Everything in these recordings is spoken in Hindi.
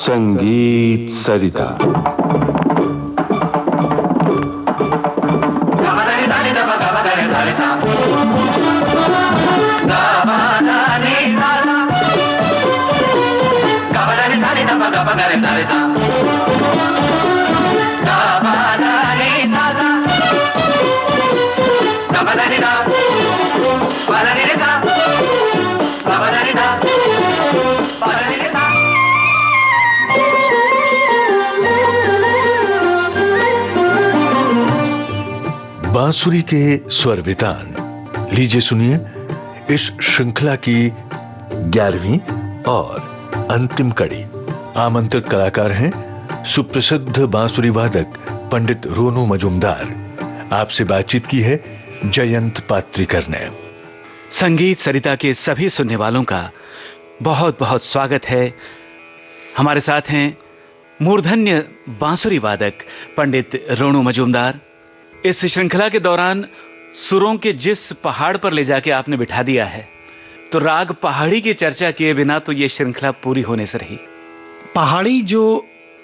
संगीत सरिता। बांसुरी के स्वर वितान। लीजिए सुनिए इस श्रृंखला की 11वीं और अंतिम कड़ी। आमंत्रित कलाकार हैं सुप्रसिद्ध बांसुरी वादक पंडित रोनू मजूमदार। आपसे बातचीत की है जयंत पात्रिकर ने। संगीत सरिता के सभी सुनने वालों का बहुत बहुत स्वागत है। हमारे साथ हैं मूर्धन्य बांसुरी वादक पंडित रोनू मजूमदार। इस श्रृंखला के दौरान सुरों के जिस पहाड़ पर ले जाके आपने बिठा दिया है, तो राग पहाड़ी की चर्चा किए बिना तो ये श्रृंखला पूरी होने से रही। पहाड़ी जो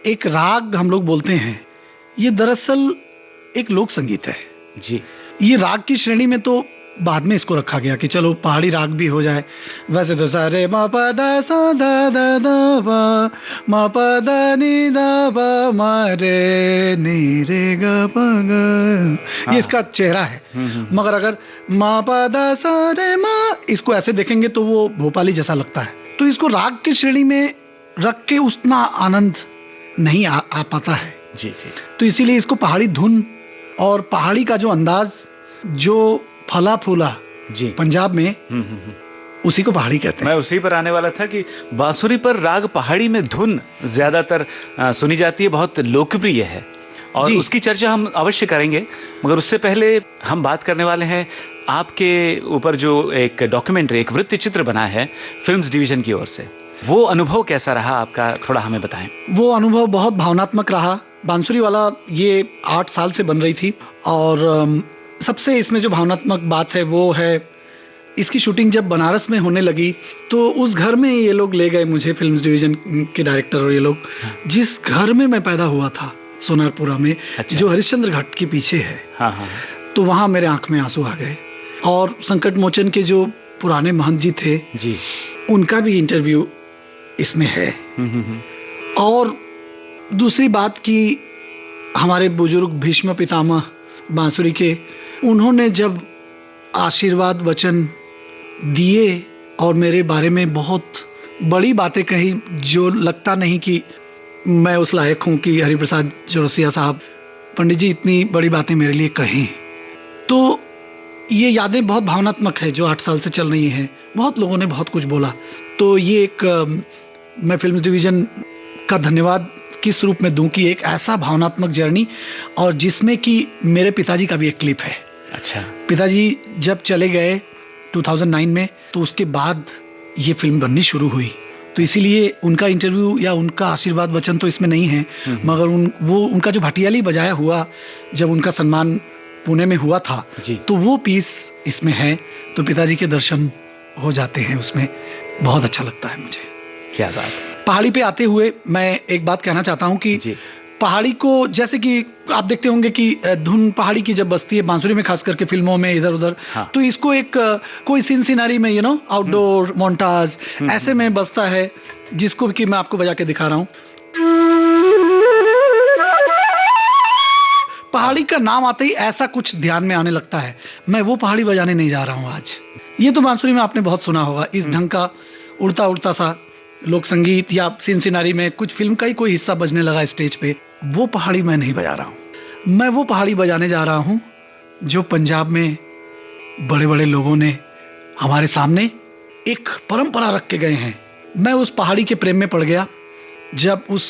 एक राग हम लोग बोलते हैं, ये दरअसल एक लोक संगीत है जी। ये राग की श्रेणी में तो बाद में इसको रखा गया कि चलो पहाड़ी राग भी हो जाए। वैसे तो सारे मा पा दा सा दा दा दा पा मा पा दा नी दा पा मा रे नी रे ग प ग, ये इसका चेहरा है। मगर अगर मा पा दा सा रे मा, इसको ऐसे देखेंगे तो वो भोपाली जैसा लगता है। तो इसको राग की श्रेणी में रख के उतना आनंद नहीं आ पाता है जी जी। तो इसीलिए इसको पहाड़ी धुन और पहाड़ी का जो अंदाज, जो फला फूला जी पंजाब में, उसी को पहाड़ी कहते हैं। मैं उसी पर आने वाला था कि बांसुरी पर राग पहाड़ी में धुन ज्यादातर सुनी जाती है, बहुत लोकप्रिय है और उसकी चर्चा हम अवश्य करेंगे। मगर उससे पहले हम बात करने वाले हैं आपके ऊपर जो एक डॉक्यूमेंट्री, एक वृत्त चित्र बना है फिल्म्स डिवीजन की ओर से। वो अनुभव कैसा रहा आपका, थोड़ा हमें बताएं। वो अनुभव बहुत भावनात्मक रहा। बांसुरी वाला ये 8 साल से बन रही थी और सबसे इसमें जो भावनात्मक बात है वो है इसकी शूटिंग जब बनारस में होने लगी तो उस घर में ये लोग ले गए मुझे, फिल्म्स डिवीजन के डायरेक्टर और ये लोग, जिस घर में मैं पैदा हुआ था सोनारपुरा में। अच्छा। जो हरिश्चंद्र घाट के पीछे है। हाँ। तो वहां मेरे आंख में आंसू आ गए। और संकट मोचन के जो पुराने महंत जी थे जी, उनका भी इंटरव्यू इसमें है। और दूसरी बात कि हमारे बुजुर्ग भीष्म पितामह बांसुरी के, उन्होंने जब आशीर्वाद वचन दिए और मेरे बारे में बहुत बड़ी बातें कही, जो लगता नहीं कि मैं उस लायक हूं कि हरिप्रसाद चौरसिया साहब, पंडित जी इतनी बड़ी बातें मेरे लिए कहें। तो ये यादें बहुत भावनात्मक है जो 8 साल से चल रही हैं। बहुत लोगों ने बहुत कुछ बोला। तो ये एक मैं फिल्म्स डिवीजन का धन्यवाद किस रूप में दूं कि एक ऐसा भावनात्मक जर्नी, और जिसमें कि मेरे पिताजी का भी एक क्लिप है। अच्छा। पिताजी जब चले गए 2009 में, तो उसके बाद ये फिल्म बननी शुरू हुई। तो इसीलिए उनका इंटरव्यू या उनका आशीर्वाद वचन तो इसमें नहीं है, मगर उनका जो भटियाली बजाया हुआ जब उनका सम्मान पुणे में हुआ था जी, तो वो पीस इसमें है। तो पिताजी के दर्शन हो जाते हैं उसमें, बहुत अच्छा लगता है मुझे। क्या बात। पहाड़ी पे आते हुए मैं एक बात कहना चाहता हूँ कि पहाड़ी को, जैसे कि आप देखते होंगे कि धुन पहाड़ी की जब बजती है बांसुरी में, खास करके फिल्मों में इधर उधर, हाँ। तो इसको एक कोई सीन सिनारी में आउटडोर मोन्टाज ऐसे में बजता है, जिसको कि मैं आपको बजा के दिखा रहा हूँ। पहाड़ी का नाम आते ही ऐसा कुछ ध्यान में आने लगता है। मैं वो पहाड़ी बजाने नहीं जा रहा हूँ आज। ये तो बांसुरी में आपने बहुत सुना होगा, इस ढंग का उड़ता उड़ता सा लोक संगीत या सिनसिनारी में कुछ फिल्म का ही कोई हिस्सा बजने लगा स्टेज पे। वो पहाड़ी मैं नहीं बजा रहा हूँ। मैं वो पहाड़ी बजाने जा रहा हूँ जो पंजाब में बड़े बड़े लोगों ने हमारे सामने एक परंपरा रख के गए हैं। मैं उस पहाड़ी के प्रेम में पड़ गया जब उस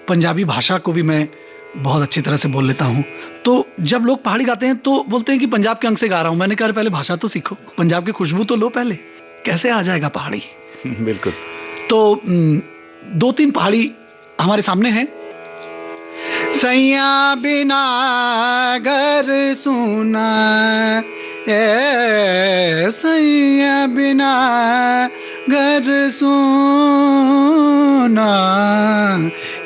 पंजाबी भाषा को भी मैं बहुत अच्छी तरह से बोल लेता हूँ। तो जब लोग पहाड़ी गाते हैं तो बोलते हैं कि पंजाब के अंग से गा रहा हूँ। मैंने कहा पहले भाषा तो सीखो, पंजाब की खुशबू तो लो पहले, कैसे आ जाएगा पहाड़ी। बिल्कुल। तो 2-3 पहाड़ी हमारे सामने हैं। सैया बिना घर सुना, सैया बिना घर सोना।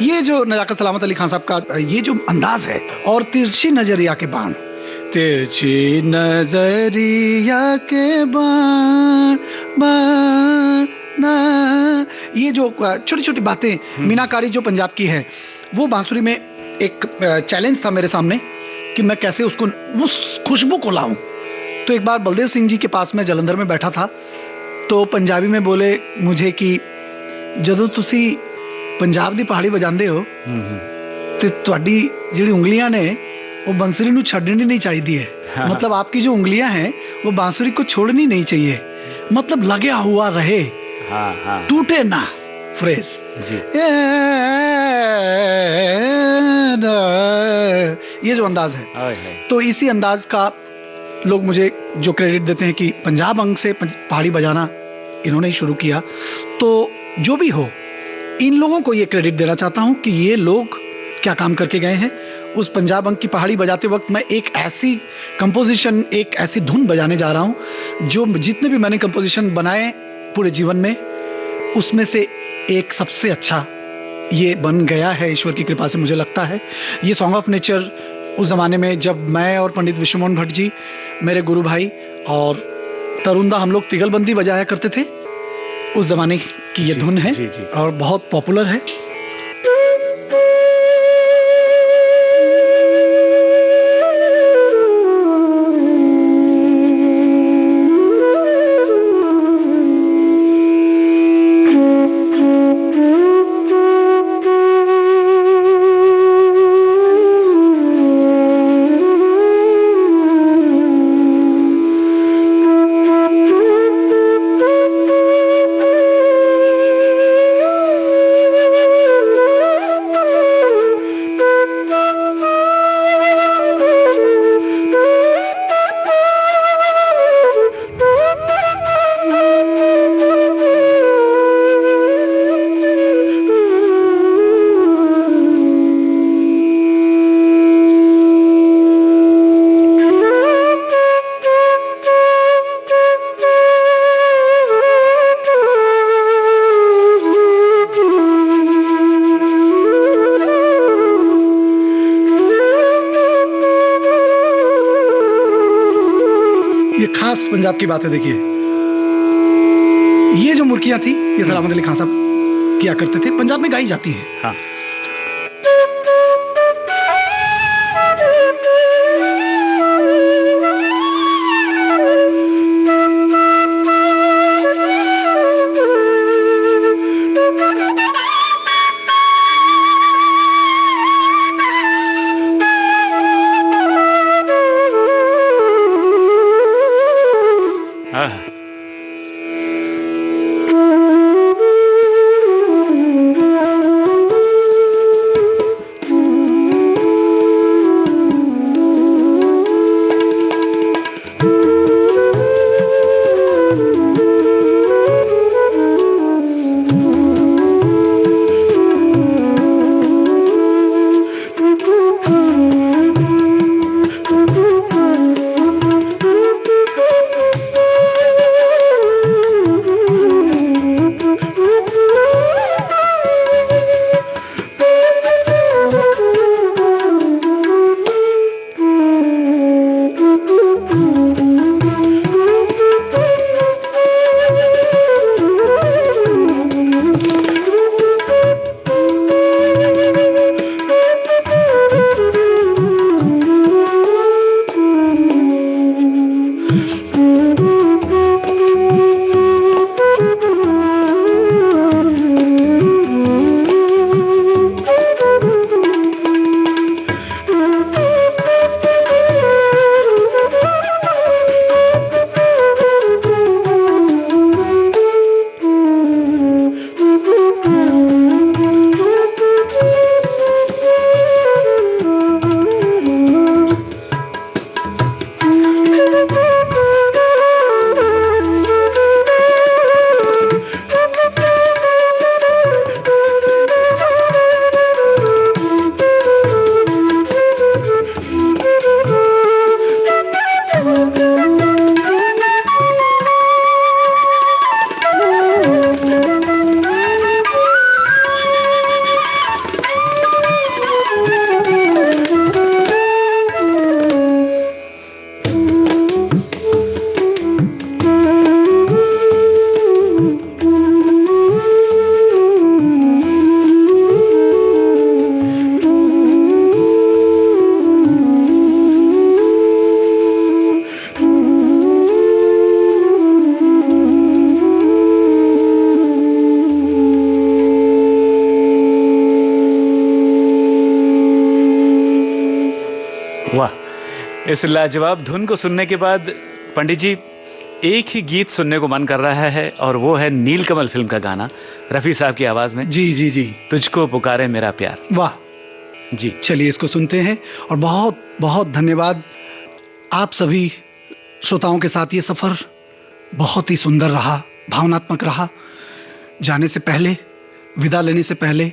ये जो नजाकत सलामत अली खान साहब का ये जो अंदाज है, और तिरछी नजरिया के बाण, तिरछी नजरिया के बाण बाण ना, ये जो छोटी छोटी बातें मीनाकारी जो पंजाब की है, वो बांसुरी में एक चैलेंज था मेरे सामने कि मैं कैसे उसको, उस खुशबू को लाऊं। तो एक बार बलदेव सिंह जी के पास में जलंधर में बैठा था, तो पंजाबी में बोले मुझे कि ਜਦੋਂ ਤੁਸੀਂ ਪੰਜਾਬ ਦੀ ਪਹਾੜੀ ਵਜਾਉਂਦੇ ਹੋ ਤੇ ਤੁਹਾਡੀ ਜਿਹੜੀ ਉਂਗਲੀਆਂ ਨੇ वो बांसुरी ਨੂੰ ਛੱਡਣੀ नहीं चाहिए है। मतलब आपकी जो उंगलियां हैं वो बांसुरी को छोड़नी नहीं चाहिए, मतलब लगा हुआ रहे, टूटे ना। फ्रेज जी, ये जो अंदाज है, तो इसी अंदाज का लोग मुझे जो क्रेडिट देते हैं कि पंजाब अंग से पहाड़ी बजाना इन्होंने ही शुरू किया। तो जो भी हो, इन लोगों को ये क्रेडिट देना चाहता हूं कि ये लोग क्या काम करके गए हैं। उस पंजाब अंग की पहाड़ी बजाते वक्त मैं एक ऐसी कंपोजिशन, एक ऐसी धुन बजाने जा रहा हूं जो जितने भी मैंने कंपोजिशन बनाए पूरे जीवन में, उसमें से एक सबसे अच्छा ये बन गया है, ईश्वर की कृपा से मुझे लगता है। ये सॉन्ग ऑफ नेचर उस जमाने में जब मैं और पंडित विश्वमोहन भट्ट जी, मेरे गुरु भाई और तरुणदा, हम लोग तिगलबंदी बजाया करते थे, उस जमाने की ये धुन है और बहुत पॉपुलर है। पंजाब की बात है, देखिए ये जो मुर्कियां थी ये सलामत अली खान साहब किया करते थे, पंजाब में गाई जाती है। हाँ। इस लाजवाब धुन को सुनने के बाद पंडित जी एक ही गीत सुनने को मन कर रहा है और वो है नीलकमल फिल्म का गाना रफी साहब की आवाज में। जी जी जी। तुझको पुकारे मेरा प्यार। वाह जी चलिए इसको सुनते हैं। और बहुत बहुत धन्यवाद आप सभी श्रोताओं के साथ। ये सफर बहुत ही सुंदर रहा, भावनात्मक रहा। जाने से पहले, विदा लेने से पहले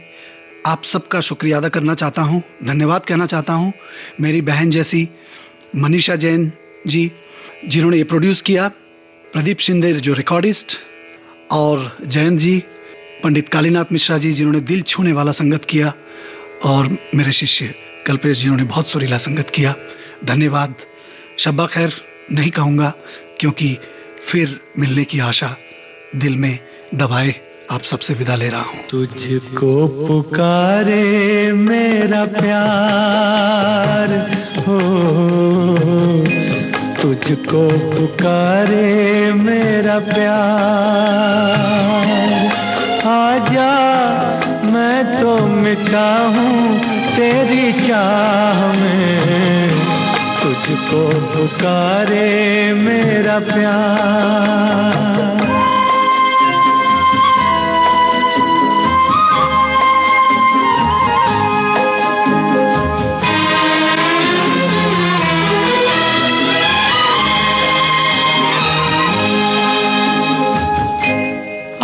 आप सबका शुक्रिया अदा करना चाहता हूं, धन्यवाद कहना चाहता हूं मेरी बहन जैसी मनीषा जैन जी जिन्होंने ये प्रोड्यूस किया, प्रदीप शिंदे जो रिकॉर्डिस्ट, और जयंत जी, पंडित कालीनाथ मिश्रा जी जिन्होंने दिल छूने वाला संगत किया, और मेरे शिष्य कल्पेश जिन्होंने बहुत सुरीला संगत किया। धन्यवाद। शब्बा खैर नहीं कहूँगा क्योंकि फिर मिलने की आशा दिल में दबाए आप सबसे विदा ले रहा हूँ। तुझको पुकारे मेरा प्यार हो, तुझको पुकारे मेरा प्यार। आजा मैं तो मिटा हूँ तेरी चाह में, तुझको पुकारे मेरा प्यार।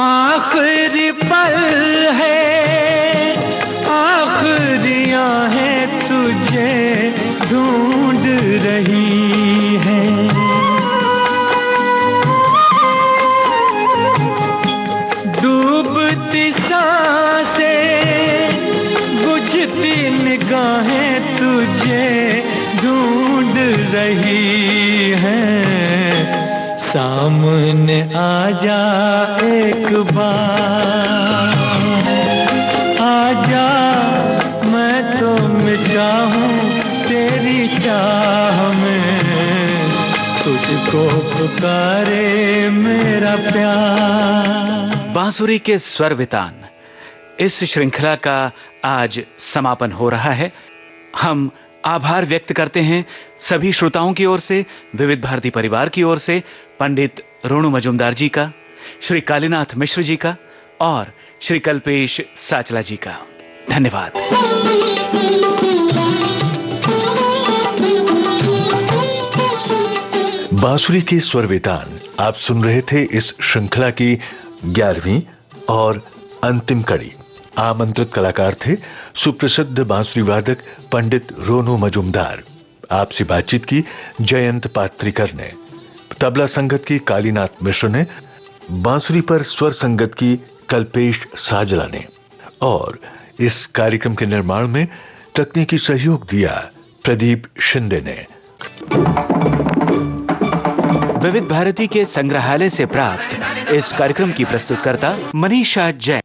आखिरी पल है, आखिरियां हैं तुझे ढूंढ रही है। डूबती सांसें, बुझती निगाहें तुझे ढूंढ रही हैं। सामने आजा एक बार, आजा मैं तो मिटा हूँ तेरी चाह में, तुझको पुकारे मेरा प्यार। बांसुरी के स्वर वितान इस श्रृंखला का आज समापन हो रहा है। हम आभार व्यक्त करते हैं सभी श्रोताओं की ओर से, विविध भारती परिवार की ओर से, पंडित रोणू मजूमदार जी का, श्री कालीनाथ मिश्र जी का और श्री कल्पेश साचला जी का। धन्यवाद। बांसुरी के स्वर वेतान आप सुन रहे थे इस श्रृंखला की 11वीं और अंतिम कड़ी। आमंत्रित कलाकार थे सुप्रसिद्ध बांसुरी वादक पंडित रोणू मजूमदार। आपसे बातचीत की जयंत पात्रिकर ने, तबला संगत की कालीनाथ मिश्र ने, बांसुरी पर स्वर संगत की कल्पेश साजला ने, और इस कार्यक्रम के निर्माण में तकनीकी सहयोग दिया प्रदीप शिंदे ने। विविध भारती के संग्रहालय से प्राप्त इस कार्यक्रम की प्रस्तुतकर्ता मनीषा जैन।